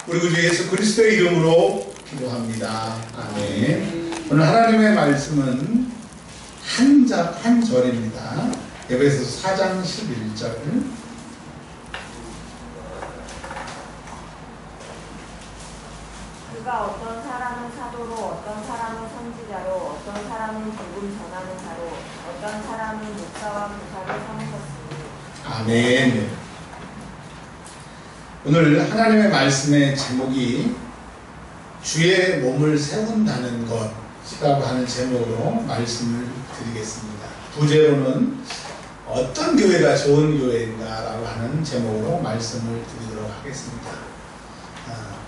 우리 구주 예수 그리스도의 이름으로 기도합니다. 아멘. 오늘 하나님의 말씀은 한 절입니다. 에베소서 4장 11절. 그가 어떤 사람은 사도로, 어떤 사람은 선지자로, 어떤 사람은 복음 전하는 자로, 어떤 사람은 목사와 교사를 삼으셨으니. 아멘. 오늘 하나님의 말씀의 제목이 주의 몸을 세운다는 것이라고 하는 제목으로 말씀을 드리겠습니다. 부제로는 어떤 교회가 좋은 교회인가라고 하는 제목으로 말씀을 드리도록 하겠습니다.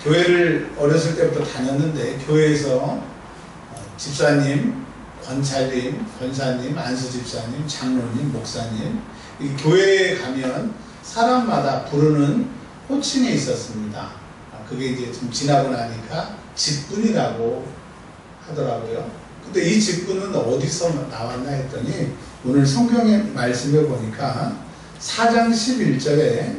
교회를 어렸을 때부터 다녔는데 교회에서 집사님, 권찰님, 권사님, 안수집사님, 장로님, 목사님, 이 교회에 가면 사람마다 부르는 호칭이 있었습니다. 그게 이제 좀 지나고 나니까 직분이라고 하더라고요. 근데 이 직분은 어디서 나왔나 했더니 오늘 성경의 말씀을 보니까 4장 11절에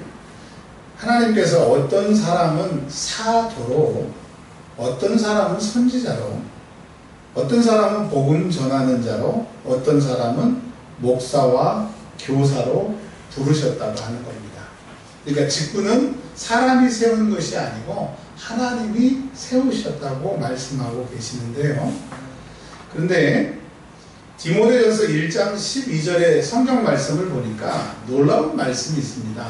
하나님께서 어떤 사람은 사도로, 어떤 사람은 선지자로, 어떤 사람은 복음 전하는 자로, 어떤 사람은 목사와 교사로 부르셨다고 하는 겁니다. 그러니까 직분은 사람이 세운 것이 아니고 하나님이 세우셨다고 말씀하고 계시는데요. 그런데 디모데전서 1장 12절의 성경 말씀을 보니까 놀라운 말씀이 있습니다.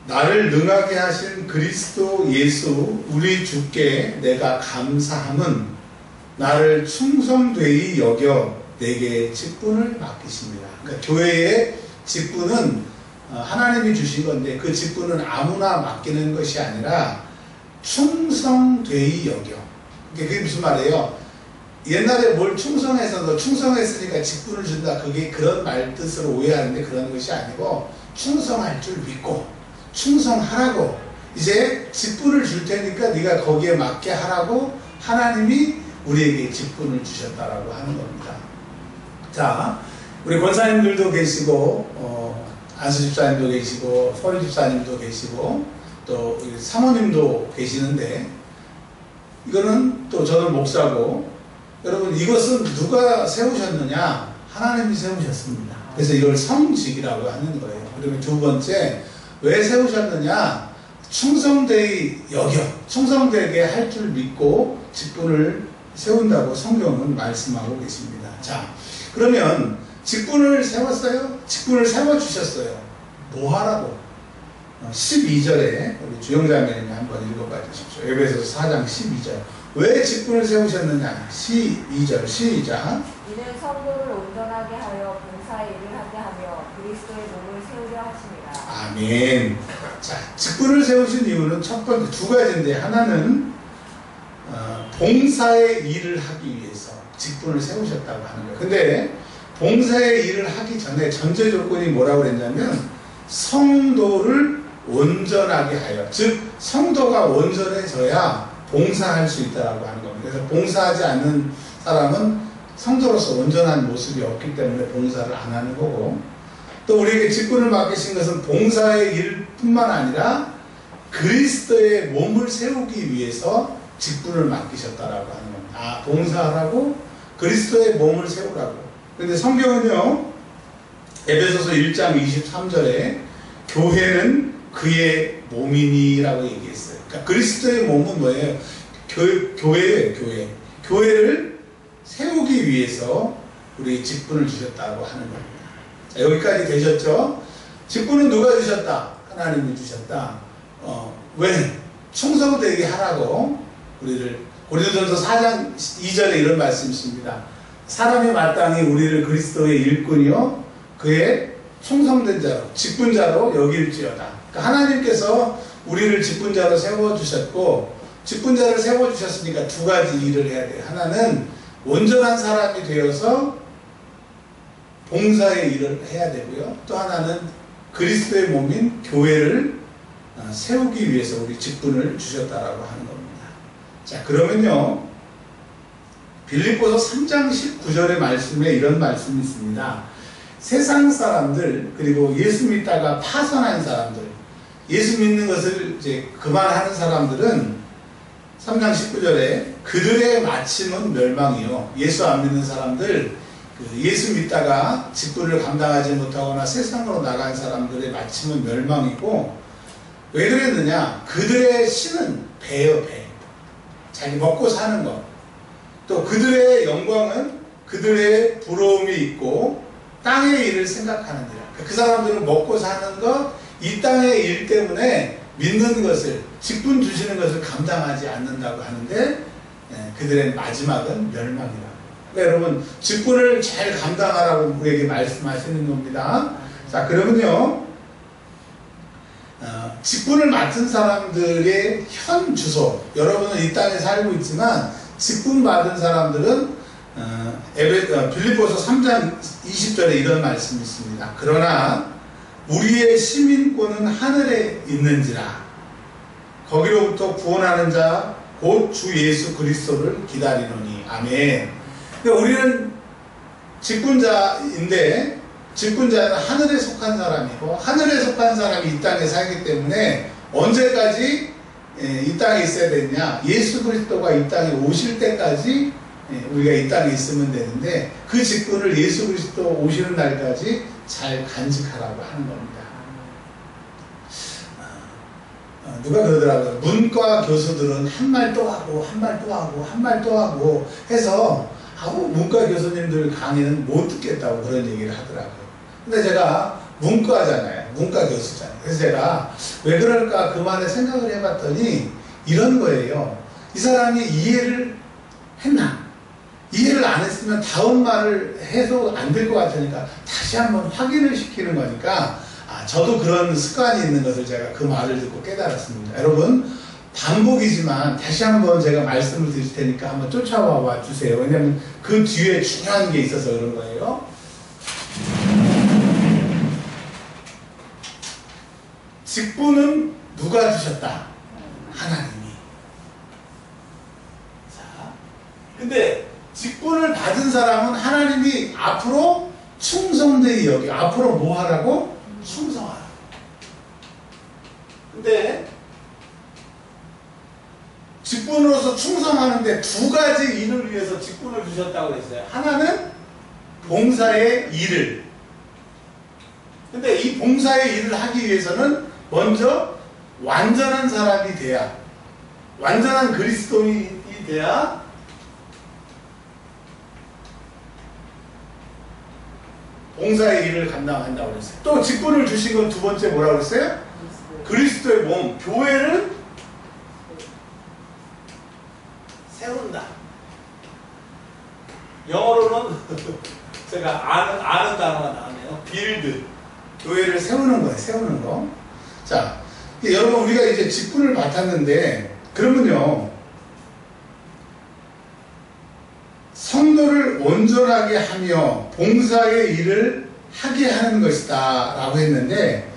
나를 능하게 하신 그리스도 예수 우리 주께 내가 감사함은 나를 충성되이 여겨 내게 직분을 맡기십니다. 그러니까 교회의 직분은 하나님이 주신 건데 그 직분은 아무나 맡기는 것이 아니라 충성되이 여겨. 그게 무슨 말이에요? 옛날에 뭘 충성해서 너 충성했으니까 직분을 준다. 그게 그런 말 뜻으로 오해하는데 그런 것이 아니고 충성할 줄 믿고 충성하라고, 이제 직분을 줄 테니까 네가 거기에 맞게 하라고 하나님이 우리에게 직분을 주셨다라고 하는 겁니다. 자, 우리 권사님들도 계시고 안수집사님도 계시고 서리집사님도 계시고 또 사모님도 계시는데 이거는 또 저는 목사고, 여러분 이것은 누가 세우셨느냐? 하나님이 세우셨습니다. 그래서 이걸 성직이라고 하는 거예요. 그러면 두 번째, 왜 세우셨느냐? 충성되이 여겨, 충성되게 할 줄 믿고 직분을 세운다고 성경은 말씀하고 계십니다. 자, 그러면 직분을 세웠어요? 직분을 세워주셨어요. 뭐 하라고? 12절에 우리 주영자매님이 한번 읽어봐 주십시오. 에베소서 4장 12절. 왜 직분을 세우셨느냐? 12절 시작. 이는 성도를 온전하게 하여 봉사의 일을 하게 하며 그리스도의 몸을 세우려 하심이라. 아멘. 자, 직분을 세우신 이유는 첫 번째 두 가지인데, 하나는 봉사의 일을 하기 위해서 직분을 세우셨다고 하는 거예요. 근데 봉사의 일을 하기 전에 전제 조건이 뭐라고 그랬냐면 성도를 온전하게 하여, 즉 성도가 온전해져야 봉사할 수 있다고 하는 겁니다. 그래서 봉사하지 않는 사람은 성도로서 온전한 모습이 없기 때문에 봉사를 안 하는 거고, 또 우리에게 직분을 맡기신 것은 봉사의 일뿐만 아니라 그리스도의 몸을 세우기 위해서 직분을 맡기셨다라고 하는 겁니다. 아, 봉사하라고? 그리스도의 몸을 세우라고. 근데 성경은요, 에베소서 1장 23절에 교회는 그의 몸이니라고 얘기했어요. 그러니까 그리스도의 몸은 뭐예요? 교회예요, 교회. 교회를 세우기 위해서 우리 직분을 주셨다고 하는 겁니다. 자, 여기까지 되셨죠? 직분은 누가 주셨다? 하나님이 주셨다. 왜? 충성되게 하라고 우리를. 고린도전서 4장 2절에 이런 말씀이 있습니다. 사람이 마땅히 우리를 그리스도의 일꾼이요 그의 충성된 자로, 직분자로 여길지어다. 그러니까 하나님께서 우리를 직분자로 세워주셨고, 직분자를 세워주셨으니까 두 가지 일을 해야 돼요. 하나는 온전한 사람이 되어서 봉사의 일을 해야 되고요. 또 하나는 그리스도의 몸인 교회를 세우기 위해서 우리 직분을 주셨다라고 하는 겁니다. 자, 그러면요, 빌립보서 3장 19절의 말씀에 이런 말씀이 있습니다. 세상 사람들, 그리고 예수 믿다가 파선한 사람들, 예수 믿는 것을 이제 그만하는 사람들은 3장 19절에 그들의 마침은 멸망이요. 예수 안 믿는 사람들, 예수 믿다가 직분을 감당하지 못하거나 세상으로 나간 사람들의 마침은 멸망이고, 왜 그랬느냐? 그들의 신은 배요, 배. 자기 먹고 사는 것. 또 그들의 영광은 그들의 부러움이 있고 땅의 일을 생각하느니라. 그 사람들은 먹고 사는 것, 이 땅의 일 때문에 믿는 것을, 직분 주시는 것을 감당하지 않는다고 하는데, 그들의 마지막은 멸망이라. 그러니까 여러분, 직분을 잘 감당하라고 우리에게 말씀하시는 겁니다. 자, 그러면요, 직분을 맡은 사람들의 현 주소, 여러분은 이 땅에 살고 있지만 직분 받은 사람들은 빌립보서 3장 20절에 이런 말씀이 있습니다. 그러나 우리의 시민권은 하늘에 있는지라 거기로부터 구원하는 자 곧 주 예수 그리스도를 기다리노니. 아멘. 그러니까 우리는 직분자인데, 직분자는 하늘에 속한 사람이고, 하늘에 속한 사람이 이 땅에 살기 때문에 언제까지 이 땅에 있어야 되느냐? 예수 그리스도가 이 땅에 오실 때까지 우리가 이 땅에 있으면 되는데, 그 직분을 예수 그리스도 오시는 날까지 잘 간직하라고 하는 겁니다. 누가 그러더라고요. 문과 교수들은 한 말 또 하고 한 말 또 하고 한 말 또 하고 해서 문과 교수님들 강의는 못 듣겠다고 그런 얘기를 하더라고요. 근데 제가 문과잖아요. 문과 교수잖아요. 그래서 제가 왜 그럴까 그만에 생각을 해봤더니 이런 거예요. 이 사람이 이해를 했나? 이해를 안 했으면 다음 말을 해도 안 될 것 같으니까 다시 한번 확인을 시키는 거니까, 저도 그런 습관이 있는 것을 제가 그 말을 듣고 깨달았습니다. 여러분, 반복이지만 다시 한번 제가 말씀을 드릴 테니까 한번 쫓아와 주세요. 왜냐하면 그 뒤에 중요한 게 있어서 그런 거예요. 직분은 누가 주셨다? 하나님이. 자, 근데 직분을 받은 사람은 하나님이 앞으로 충성되이 여기, 앞으로 뭐 하라고? 충성하라. 근데 직분으로서 충성하는데 두 가지 일을 위해서 직분을 주셨다고 그랬어요. 하나는 봉사의 일을. 근데 이 봉사의 일을 하기 위해서는 먼저 완전한 사람이 돼야, 완전한 그리스도인이 돼야 봉사의 일을 감당한다고 그랬어요. 또 직분을 주신 건 두 번째 뭐라고 그랬어요? 그리스도의 몸, 교회를 세운다. 영어로는 제가 아는 단어가 나왔네요. 빌드. 교회를 세우는 거예요. 세우는 거. 자, 여러분, 우리가 이제 직분을 맡았는데, 그러면요, 성도를 온전하게 하며 봉사의 일을 하게 하는 것이다 라고 했는데,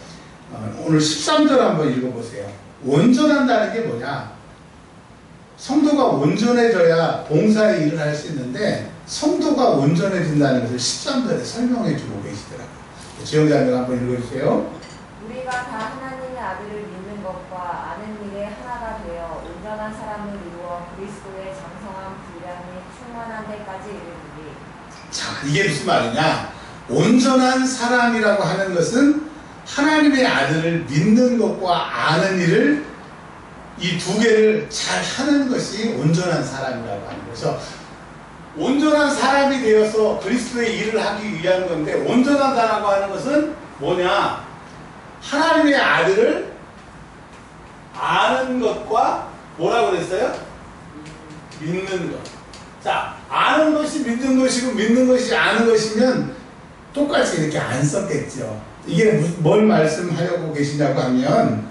오늘 13절 한번 읽어보세요. 온전한다는 게 뭐냐? 성도가 온전해져야 봉사의 일을 할 수 있는데, 성도가 온전해진다는 것을 13절에 설명해 주고 계시더라고요. 지영자님 한번 읽어주세요. 우리가 다 하나님의 아들을 믿는 것과 아는 일에 하나가 되어 온전한 사람을 이루어 그리스도의 장성한 분량이 충만한 데까지 이르리니. 자, 이게 무슨 말이냐? 온전한 사람이라고 하는 것은 하나님의 아들을 믿는 것과 아는 일을, 이 두 개를 잘 하는 것이 온전한 사람이라고 하는 거죠. 온전한 사람이 되어서 그리스도의 일을 하기 위한 건데, 온전하다라고 하는 것은 뭐냐? 하나님의 아들을 아는 것과 뭐라고 그랬어요? 믿는 것. 자, 아는 것이 믿는 것이고 믿는 것이 아는 것이면 똑같이 이렇게 안 썼겠죠. 이게 뭘 말씀하려고 계시냐고 하면,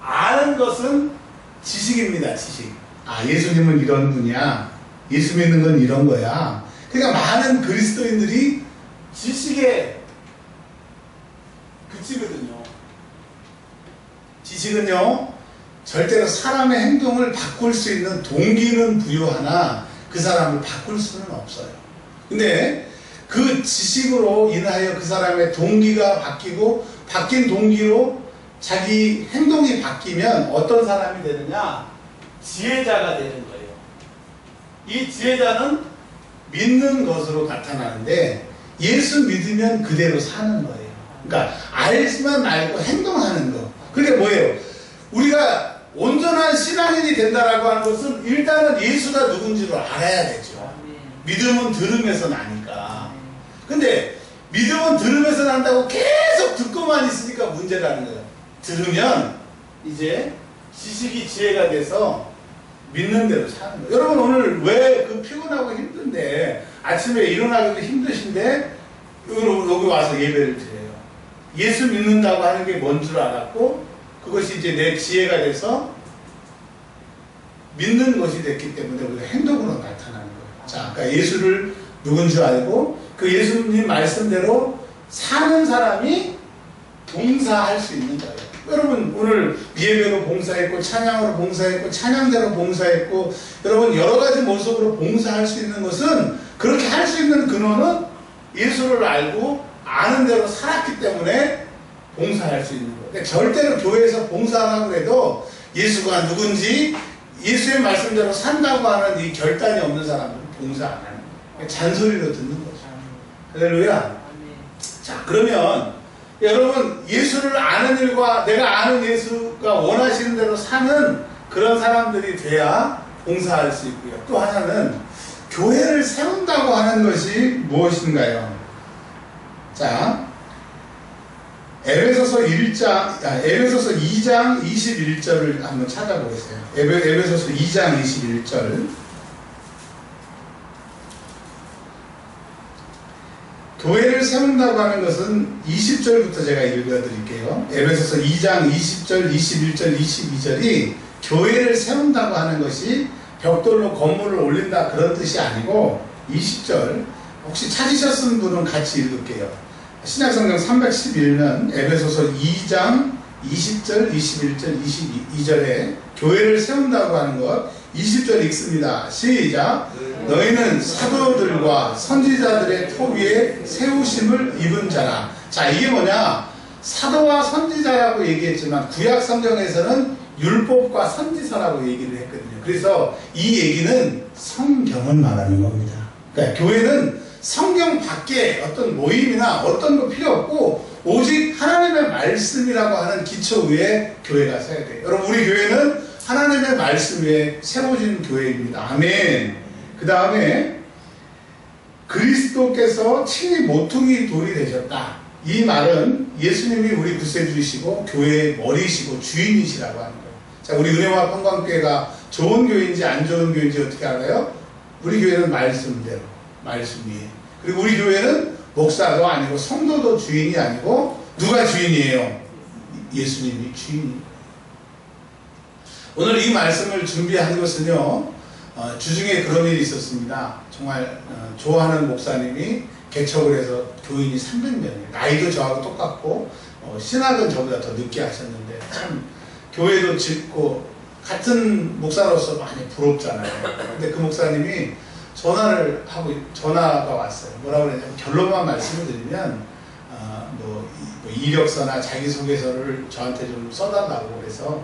아는 것은 지식입니다. 지식. 예수님은 이런 분이야. 예수 믿는 건 이런 거야. 그러니까 많은 그리스도인들이 지식에 그치거든요. 지식은요, 절대로 사람의 행동을 바꿀 수 있는 동기는 부여하나 그 사람을 바꿀 수는 없어요. 근데 그 지식으로 인하여 그 사람의 동기가 바뀌고, 바뀐 동기로 자기 행동이 바뀌면 어떤 사람이 되느냐? 지혜자가 되는 거예요. 이 지혜자는 믿는 것으로 나타나는데 예수 믿으면 그대로 사는 거예요. 그러니까 알지만 알고 행동하는 거. 그게 뭐예요? 우리가 온전한 신앙인이 된다라고 하는 것은 일단은 예수가 누군지를 알아야 되죠. 믿음은 들음에서 나니까. 근데 믿음은 들음에서 난다고 계속 듣고만 있으니까 문제라는 거예요. 들으면 이제 지식이 지혜가 돼서 믿는 대로 사는 거예요. 여러분 오늘 왜 그 피곤하고 힘든데 아침에 일어나기도 힘드신데 여기 와서 예배를 드려요. 예수 믿는다고 하는 게 뭔 줄 알았고 그것이 이제 내 지혜가 돼서 믿는 것이 됐기 때문에 우리가 행동으로 나타나는 거예요. 자, 그러니까 예수를 누군 줄 알고 그 예수님 말씀대로 사는 사람이 봉사할 수 있는 거예요. 여러분 오늘 예배로 봉사했고 찬양으로 봉사했고 찬양대로 봉사했고 여러분 여러 가지 모습으로 봉사할 수 있는 것은 그렇게 할 수 있는 근원은 예수를 알고 아는 대로 살았기 때문에 봉사할 수 있는 거예요. 그러니까 절대로 교회에서 봉사하라고 해도 예수가 누군지 예수의 말씀대로 산다고 하는 이 결단이 없는 사람들은 봉사 안 하는 거예요. 그러니까 잔소리로 듣는 거죠. 할렐루야. 자, 그러면 여러분 예수를 아는 일과 내가 아는 예수가 원하시는 대로 사는 그런 사람들이 돼야 봉사할 수 있고요. 또 하나는 교회를 세운다고 하는 것이 무엇인가요? 자, 에베소서 2장 21절을 한번 찾아보겠어요. 에베소서 2장 21절. 교회를 세운다고 하는 것은 20절부터 제가 읽어드릴게요. 에베소서 2장 20절, 21절, 22절이 교회를 세운다고 하는 것이 벽돌로 건물을 올린다 그런 뜻이 아니고 20절 혹시 찾으셨은 분은 같이 읽을게요. 신약성경 311면 에베소서 2장 20절, 21절, 22절에 교회를 세운다고 하는 것 20절 읽습니다. 시작. 너희는 사도들과 선지자들의 터 위에 세우심을 입은 자라. 자, 이게 뭐냐? 사도와 선지자라고 얘기했지만 구약 성경에서는 율법과 선지서라고 얘기를 했거든요. 그래서 이 얘기는 성경을 말하는 겁니다. 그러니까 교회는 성경 밖에 어떤 모임이나 어떤 거 필요 없고 오직 하나님의 말씀이라고 하는 기초 위에 교회가 서야 돼요. 여러분 우리 교회는 하나님의 말씀 위에 세워진 교회입니다. 아멘. 그 다음에 그리스도께서 친히 모퉁이 돌이 되셨다. 이 말은 예수님이 우리 구세주이시고 교회의 머리시고 주인이시라고 하는 거예요. 자, 우리 은혜와 평강교회가 좋은 교회인지 안 좋은 교회인지 어떻게 알아요? 우리 교회는 말씀대로, 말씀 위에. 그리고 우리 교회는 목사도 아니고 성도도 주인이 아니고 누가 주인이에요? 예수님이 주인이에요. 오늘 이 말씀을 준비한 것은요, 주중에 그런 일이 있었습니다. 정말 좋아하는 목사님이 개척을 해서 교인이 300명이에요. 나이도 저하고 똑같고 신학은 저보다 더 늦게 하셨는데 참 교회도 짓고 같은 목사로서 많이 부럽잖아요. 근데 그 목사님이 전화가 왔어요. 뭐라고 그랬냐면 결론만 말씀을 드리면 뭐 이력서나 자기소개서를 저한테 좀 써달라고 그래서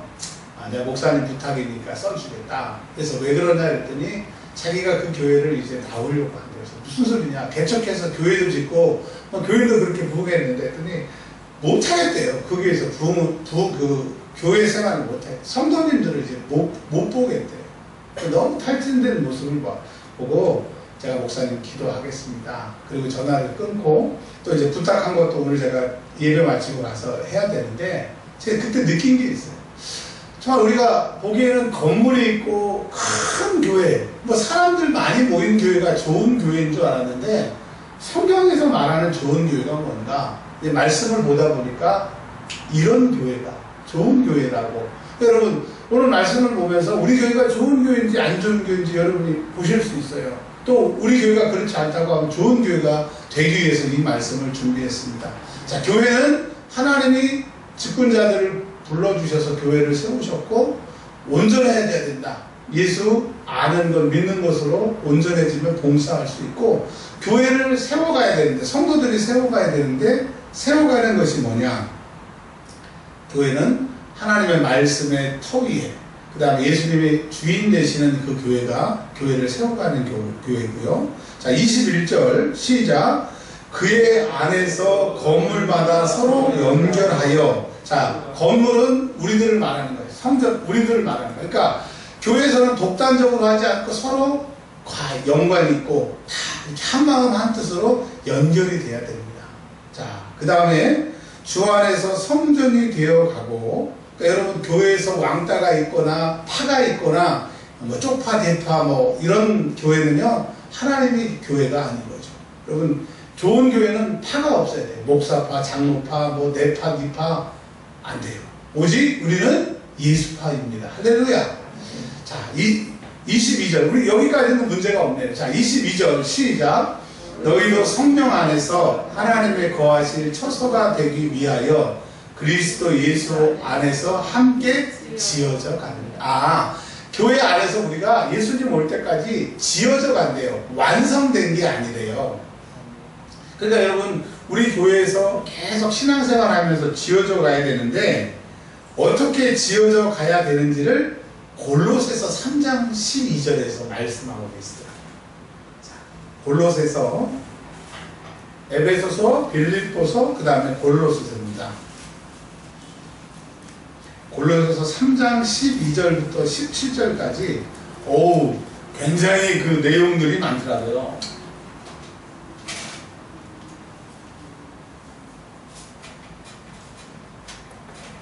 내가 목사님 부탁이니까 써주겠다. 그래서 왜 그러냐 했더니 자기가 그 교회를 이제 나오려고 한대요. 그래서 무슨 소리냐. 개척해서 교회도 짓고 교회도 그렇게 부흥했는데 했더니 못하겠대요. 그 교회에서 그 교회 생활을 못해. 성도님들을 이제 못 보겠대요. 너무 탈진된 모습을 보고 제가 목사님 기도하겠습니다. 그리고 전화를 끊고 또 이제 부탁한 것도 오늘 제가 예배 마치고 나서 해야 되는데 제가 그때 느낀 게 있어요. 정말 우리가 보기에는 건물이 있고 큰 교회, 뭐 사람들 많이 모인 교회가 좋은 교회인 줄 알았는데 성경에서 말하는 좋은 교회가 뭔가 말씀을 보다 보니까 이런 교회가 좋은 교회라고. 여러분 오늘 말씀을 보면서 우리 교회가 좋은 교회인지 안 좋은 교회인지 여러분이 보실 수 있어요. 또 우리 교회가 그렇지 않다고 하면 좋은 교회가 되기 위해서 이 말씀을 준비했습니다. 자, 교회는 하나님이 직분자들을 불러주셔서 교회를 세우셨고 온전해야 된다. 예수 아는 것 믿는 것으로 온전해지면 봉사할 수 있고 교회를 세워가야 되는데 성도들이 세워가야 되는데 세워가는 것이 뭐냐? 교회는 하나님의 말씀의 터 위에, 그 다음에 예수님이 주인 되시는 그 교회가 교회를 세워가는 교회고요. 자, 21절 시작. 그의 안에서 건물마다 서로 연결하여. 자, 건물은 우리들을 말하는 거예요. 성전 우리들을 말하는 거예요. 그러니까 교회에서는 독단적으로 하지 않고 서로 연관이 있고 다 한마음 한뜻으로 연결이 돼야 됩니다. 자, 그 다음에 주 안에서 성전이 되어가고, 그러니까 여러분 교회에서 왕따가 있거나 파가 있거나 뭐 쪽파 대파 뭐 이런 교회는요 하나님이 교회가 아닌 거죠. 여러분 좋은 교회는 파가 없어야 돼요. 목사파, 장로파, 뭐 내파, 니파 안 돼요. 오직 우리는 예수파입니다. 할렐루야. 자, 22절. 우리 여기까지는 문제가 없네요. 자, 22절 시작. 너희도 성령 안에서 하나님의 거하실 처소가 되기 위하여 그리스도 예수 안에서 함께 지어져 갑니다. 아, 교회 안에서 우리가 예수님 올 때까지 지어져 간대요. 완성된 게 아니래요. 그러니까 여러분 우리 교회에서 계속 신앙생활 하면서 지어져 가야 되는데 어떻게 지어져 가야 되는지를 골로새서 3장 12절에서 말씀하고 있어요. 자, 골로새서, 에베소서, 빌립보서, 그 다음에 골로새서입니다. 골로새서 3장 12절부터 17절까지 오우 굉장히 그 내용들이 많더라고요.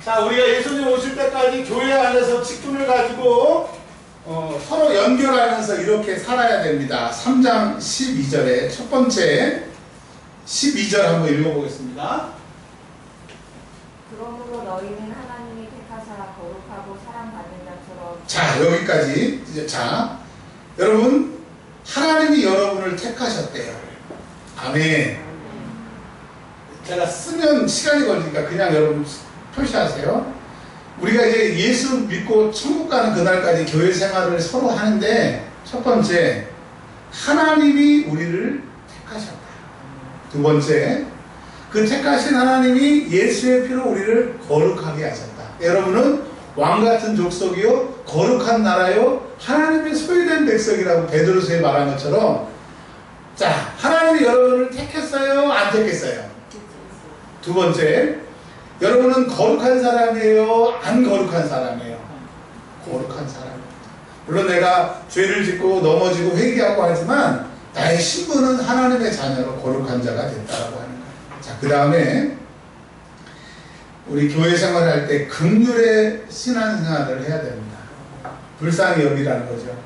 자, 우리가 예수님 오실 때까지 교회 안에서 직분을 가지고 서로 연결하면서 이렇게 살아야 됩니다. 3장 12절에 첫 번째 12절 한번 읽어보겠습니다. 그러므로 너희는 하나님이 택하사 거룩하고 사랑받는 자처럼. 자, 여기까지. 이제 자, 여러분 하나님이 여러분을 택하셨대요. 아멘. 제가 쓰면 시간이 걸리니까 그냥 여러분 표시하세요. 우리가 이제 예수 믿고 천국 가는 그날까지 교회 생활을 서로 하는데 첫 번째 하나님이 우리를 택하셨다. 두 번째 그 택하신 하나님이 예수의 피로 우리를 거룩하게 하셨다. 여러분은 왕같은 족속이요 거룩한 나라요 하나님의 소유된 백성이라고 베드로서에 말한 것처럼 자, 하나님이 여러분을 택했어요? 안 택했어요? 두 번째 여러분은 거룩한 사람이에요? 안 거룩한 사람이에요? 거룩한 사람이에요. 물론 내가 죄를 짓고 넘어지고 회개하고 하지만 나의 신분은 하나님의 자녀로 거룩한 자가 됐다라고 하는 거예요. 자, 그 다음에 우리 교회 생활할 때 긍휼의 신앙생활을 해야 됩니다. 불쌍히 여기라는 거죠.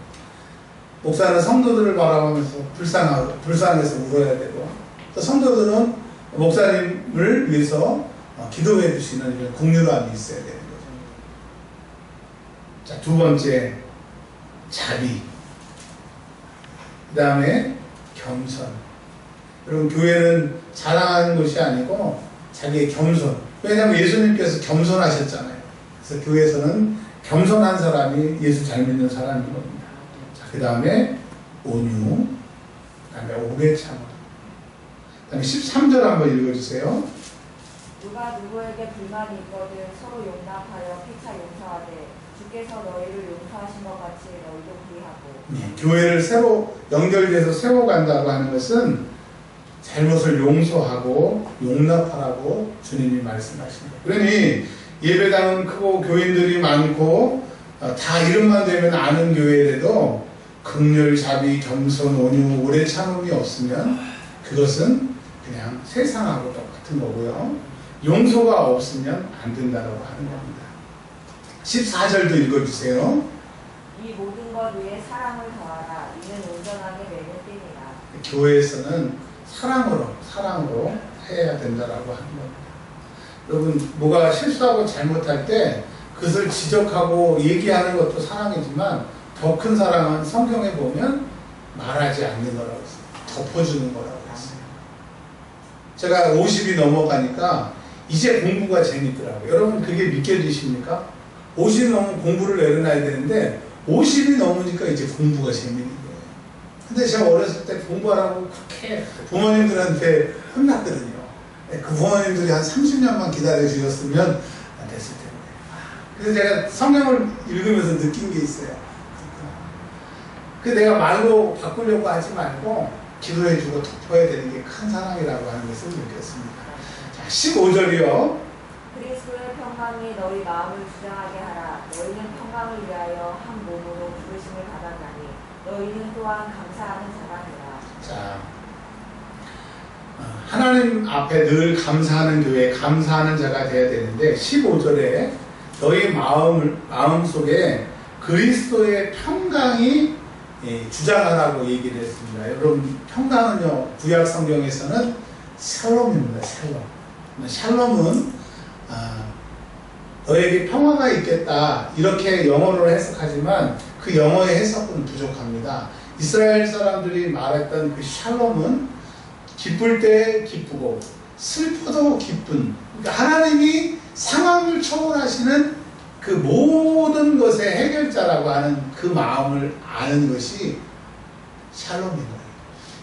목사는 성도들을 바라보면서 불쌍해서 울어야 되고 또 성도들은 목사님을 위해서 기도해 주시는 이런 긍휼함이 있어야 되는 거죠. 자, 두 번째 자비, 그 다음에 겸손. 여러분 교회는 자랑하는 것이 아니고 자기의 겸손. 왜냐하면 예수님께서 겸손하셨잖아요. 그래서 교회에서는 겸손한 사람이 예수 잘 믿는 사람인 겁니다. 자, 그 다음에 온유, 그 다음에 오래 참음. 그 다음에 13절 한번 읽어주세요. 누가 누구에게 불만이 있거든 서로 용납하여 피차 용서하되 주께서 너희를 용서하신 것 같이 너희도 그리하고. 네, 교회를 새로 연결돼서 세워간다고 하는 것은 잘못을 용서하고 용납하라고 주님이 말씀하십니다. 그러니 예배당은 크고 교인들이 많고 다 이름만 되면 아는 교회라도 긍휼, 자비, 겸손, 온유, 오래 참음이 없으면 그것은 그냥 세상하고 똑같은 거고요. 용서가 없으면 안 된다고 하는 겁니다. 14절도 읽어주세요. 이 모든 것 위에 사랑을 더하라. 이는 온전하게 매는 띠니라. 교회에서는 사랑으로 해야 된다라고 하는 겁니다. 여러분 뭐가 실수하고 잘못할 때 그것을 지적하고 얘기하는 것도 사랑이지만 더 큰 사랑은 성경에 보면 말하지 않는 거라고 했어요. 덮어주는 거라고 했어요. 제가 50이 넘어가니까 이제 공부가 재밌더라고요. 여러분 그게 믿겨지십니까? 50이 넘으면 공부를 내려놔야 되는데 50이 넘으니까 이제 공부가 재밌는 거예요. 근데 제가 어렸을 때 공부하라고 그렇게 부모님들한테 혼났거든요. 그 부모님들이 한 30년만 기다려 주셨으면 됐을 텐데. 그래서 제가 성경을 읽으면서 느낀 게 있어요. 그 내가 말로 바꾸려고 하지 말고 기도해주고 덮어야 되는 게 큰 사랑이라고 하는 것을 느꼈습니다. 자, 15절이요. 그리스도의 평강이 너희 마음을 주장하게 하라. 너희는 평강을 위하여 한 몸으로 부르심을 받았나니 너희는 또한 감사하는 자가 되라. 자, 하나님 앞에 늘 감사하는 교회, 감사하는 자가 되어야 되는데 15절에 너희 마음속에 그리스도의 평강이 주장하라고 얘기를 했습니다. 여러분, 평강은요, 구약 성경에서는 샬롬입니다. 샬롬은 너에게 평화가 있겠다 이렇게 영어로 해석하지만 그 영어의 해석은 부족합니다. 이스라엘 사람들이 말했던 그 샬롬은 기쁠 때 기쁘고 슬퍼도 기쁜, 그러니까 하나님이 상황을 초월하시는 그 모든 것의 해결자라고 하는 그 마음을 아는 것이 샬롬인 거예요.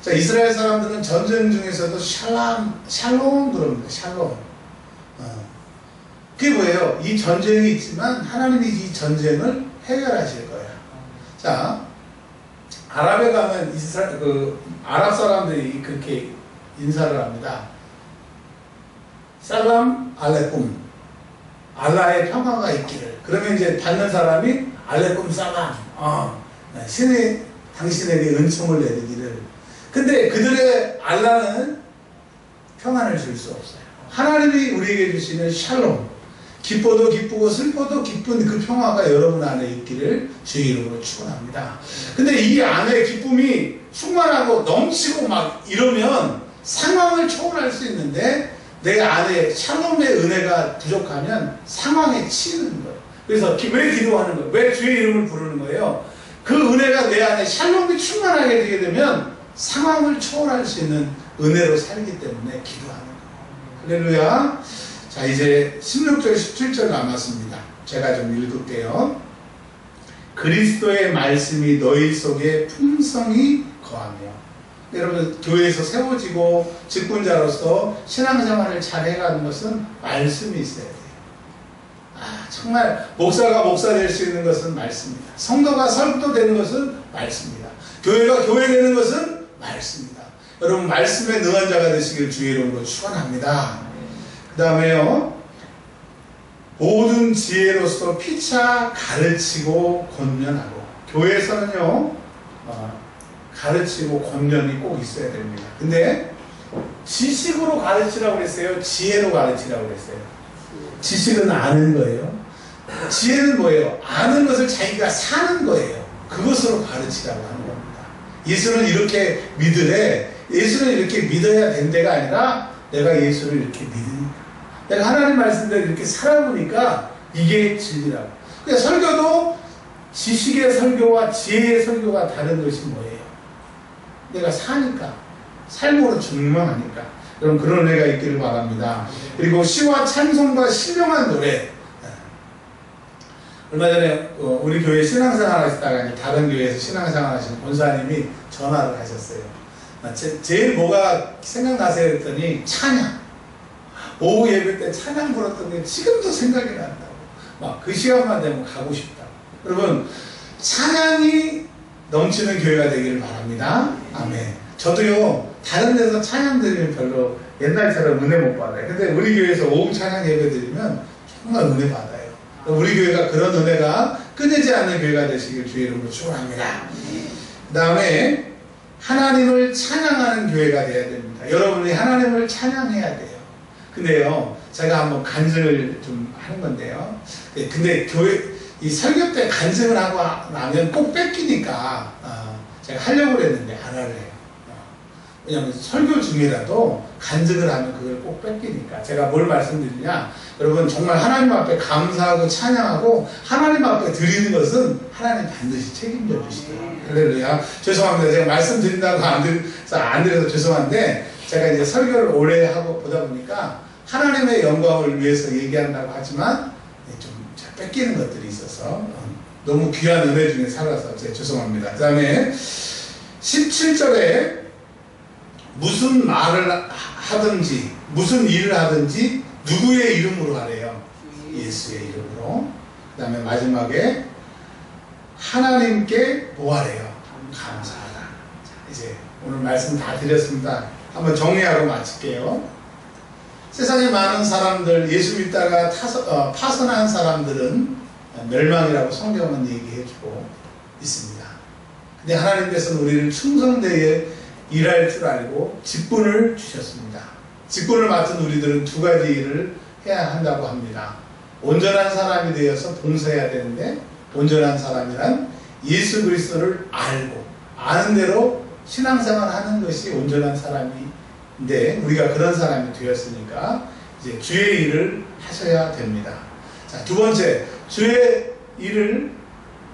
자, 이스라엘 사람들은 전쟁 중에서도 샬롬 그럽니다. 샬롬. 그게 뭐예요? 이 전쟁이 있지만 하나님이 이 전쟁을 해결하실 거예요. 자, 아랍에 가면 아랍 사람들이 그렇게 인사를 합니다. 살람 알레쿰, 알라의 평화가 있기를. 그러면 이제 받는 사람이 알레쿰 살람, 신이 당신에게 은총을 내리기를. 근데 그들의 알라는 평안을 줄 수 없어요. 하나님이 우리에게 주시는 샬롬, 기뻐도 기쁘고 슬퍼도 기쁜 그 평화가 여러분 안에 있기를 주의 이름으로 축원합니다. 근데 이 안에 기쁨이 충만하고 넘치고 막 이러면 상황을 초월할 수 있는데 내 안에 샬롬의 은혜가 부족하면 상황에 치이는 거예요. 그래서 왜 기도하는 거예요? 왜 주의 이름을 부르는 거예요? 그 은혜가 내 안에 샬롬이 충만하게 되게 되면 상황을 초월할 수 있는 은혜로 살기 때문에 기도하는 거예요. 할렐루야. 자, 이제 16절 17절 남았습니다. 제가 좀 읽을게요. 그리스도의 말씀이 너희 속에 풍성히 거하며. 여러분, 교회에서 세워지고 직분자로서 신앙생활을 잘 해가는 것은 말씀이 있어야 돼요. 정말 목사가 목사 될 수 있는 것은 말씀입니다. 성도가 성도 되는 것은 말씀입니다. 교회가 교회 되는 것은 말씀입니다. 여러분, 말씀에 능한 자가 되시길 주의 이름으로 축원합니다. 그 다음에요, 모든 지혜로서 피차 가르치고 권면하고. 교회에서는요, 가르치고 권면이 꼭 있어야 됩니다. 근데 지식으로 가르치라고 그랬어요? 지혜로 가르치라고 그랬어요? 지식은 아는 거예요. 지혜는 뭐예요? 아는 것을 자기가 사는 거예요. 그것으로 가르치라고 하는 겁니다. 예수는 이렇게 믿으래. 예수는 이렇게 믿어야 된다가 아니라 내가 예수를 이렇게 믿으니까, 내가 하나님 말씀대로 이렇게 살아보니까 이게 진리라고. 그러니까 설교도 지식의 설교와 지혜의 설교가 다른 것이 뭐예요? 내가 사니까, 삶으로 증명하니까. 여러분, 그런 은혜가 있기를 바랍니다. 그리고 시와 찬송과 신령한 노래. 얼마 전에 우리 교회 신앙생활 하시다가 다른 교회에서 신앙생활 하시는 권사님이 전화를 하셨어요. 제일 뭐가 생각나세요? 했더니 찬양. 오후 예배 때 찬양 불렀던 게 지금도 생각이 난다고. 막 그 시간만 되면 가고 싶다고. 여러분, 찬양이 넘치는 교회가 되기를 바랍니다. 아멘. 저도요, 다른 데서 찬양 드리면 별로 옛날처럼 은혜 못 받아요. 근데 우리 교회에서 오후 찬양 예배 드리면 정말 은혜 받아요. 우리 교회가 그런 은혜가 끊이지 않는 교회가 되시길 주의 이름으로 축원합니다. 그 다음에 하나님을 찬양하는 교회가 되어야 됩니다. 여러분이 하나님을 찬양해야 돼요. 근데요, 제가 한번 간증을 좀 하는 건데요. 근데 이 설교 때 간증을 하고 나면 꼭 뺏기니까 제가 하려고 그랬는데 안 할래요. 왜냐하면 설교 중이라도 간증을 하면 그걸 꼭 뺏기니까. 제가 뭘 말씀드리냐, 여러분, 정말 하나님 앞에 감사하고 찬양하고 하나님 앞에 드리는 것은 하나님 반드시 책임져 주시더라고요. 할렐루야. 죄송합니다. 제가 말씀드린다고 안 드려서 죄송한데, 제가 이제 설교를 오래 하고 보다 보니까 하나님의 영광을 위해서 얘기한다고 하지만 좀 뺏기는 것들이 있어서 너무 귀한 은혜 중에 살아서 제가 죄송합니다. 그 다음에 17절에 무슨 말을 하든지 무슨 일을 하든지 누구의 이름으로 하래요? 예수의 이름으로. 그 다음에 마지막에 하나님께 뭐하래요? 감사하라. 자, 이제 오늘 말씀 다 드렸습니다. 한번 정리하고 마칠게요. 세상에 많은 사람들, 예수 믿다가 파선한 사람들은 멸망이라고 성경은 얘기해주고 있습니다. 근데 하나님께서는 우리를 충성되게 일할 줄 알고 직분을 주셨습니다. 직분을 맡은 우리들은 두 가지 일을 해야 한다고 합니다. 온전한 사람이 되어서 봉사해야 되는데, 온전한 사람이란 예수 그리스도를 알고 아는 대로 신앙생활 하는 것이 온전한 사람인데, 우리가 그런 사람이 되었으니까 이제 주의 일을 하셔야 됩니다. 자, 두 번째, 주의 일을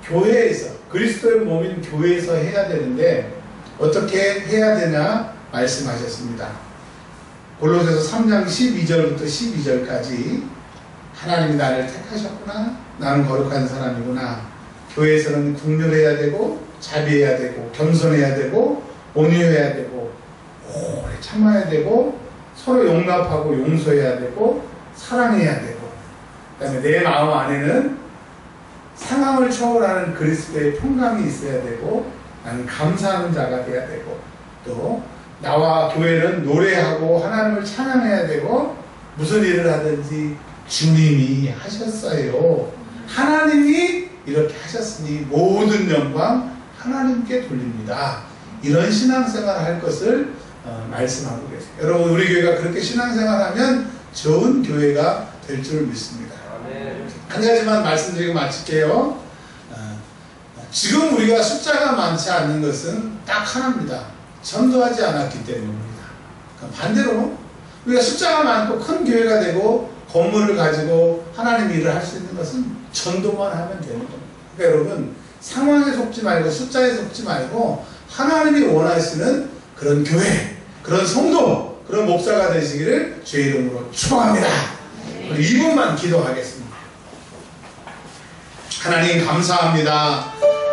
교회에서, 그리스도의 몸인 교회에서 해야 되는데 어떻게 해야 되냐 말씀하셨습니다. 골로새서 3장 12절부터 12절까지 하나님이 나를 택하셨구나. 나는 거룩한 사람이구나. 교회에서는 긍휼해야 되고 자비해야 되고 겸손해야 되고 온유해야 되고 오래 참아야 되고 서로 용납하고 용서해야 되고 사랑해야 되고, 그 다음에 내 마음 안에는 상황을 초월하는 그리스도의 평강이 있어야 되고, 나는 감사하는 자가 돼야 되고, 또 나와 교회는 노래하고 하나님을 찬양해야 되고, 무슨 일을 하든지 주님이 하셨어요. 하나님이 이렇게 하셨으니 모든 영광 하나님께 돌립니다. 이런 신앙생활을 할 것을 말씀하고 계세요. 여러분, 우리 교회가 그렇게 신앙생활하면 좋은 교회가 될 줄 믿습니다. 한 가지만 말씀드리고 마칠게요. 지금 우리가 숫자가 많지 않는 것은 딱 하나입니다. 전도하지 않았기 때문입니다. 반대로 우리가 숫자가 많고 큰 교회가 되고 건물을 가지고 하나님 일을 할 수 있는 것은 전도만 하면 되는 겁니다. 그러니까 여러분, 상황에 속지 말고 숫자에 속지 말고 하나님이 원하시는 그런 교회, 그런 성도, 그런 목사가 되시기를 주의 이름으로 축원합니다. 우리 2분만 기도하겠습니다. 하나님 감사합니다.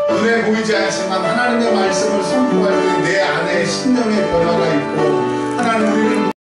눈에 보이지 않지만 하나님의 말씀을 선포할 때 내 안에 신령의 변화가 있고, 하나님 우리를